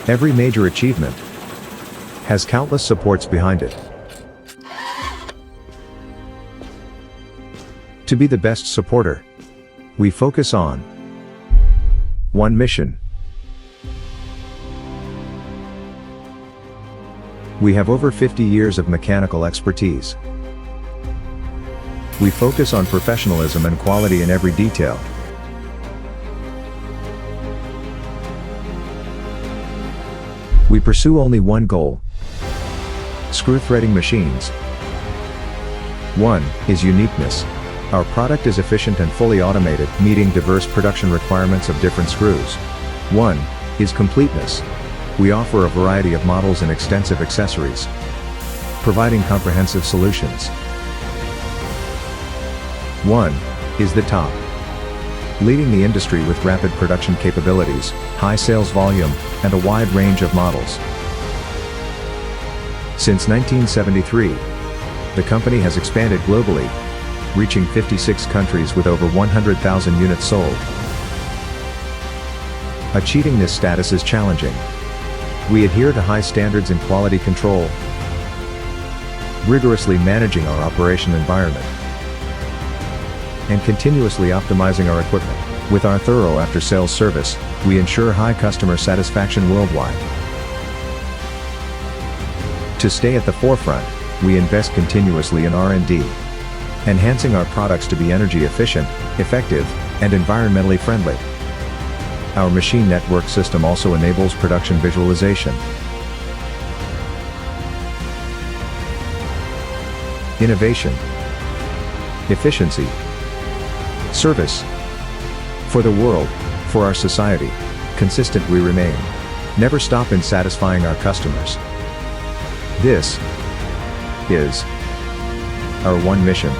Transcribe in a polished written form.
Every major achievement has countless supports behind it. To be the best supporter, we focus on one mission. We have over 50 years of mechanical expertise. We focus on professionalism and quality in every detail. We pursue only one goal: screw threading machines. One is uniqueness. Our product is efficient and fully automated, meeting diverse production requirements of different screws. One is completeness. We offer a variety of models and extensive accessories, providing comprehensive solutions. One is the top, leading the industry with rapid production capabilities, high sales volume, and a wide range of models. Since 1973, the company has expanded globally, reaching 56 countries with over 100,000 units sold. Achieving this status is challenging. We adhere to high standards in quality control, rigorously managing our operation environment, and continuously optimizing our equipment. With our thorough after-sales service, we ensure high customer satisfaction worldwide. To stay at the forefront, we invest continuously in R&D, enhancing our products to be energy efficient, effective, and environmentally friendly. Our machine network system also enables production visualization, innovation, efficiency, service. For the world, for our society, consistent we remain. Never stop in satisfying our customers. This is our one mission.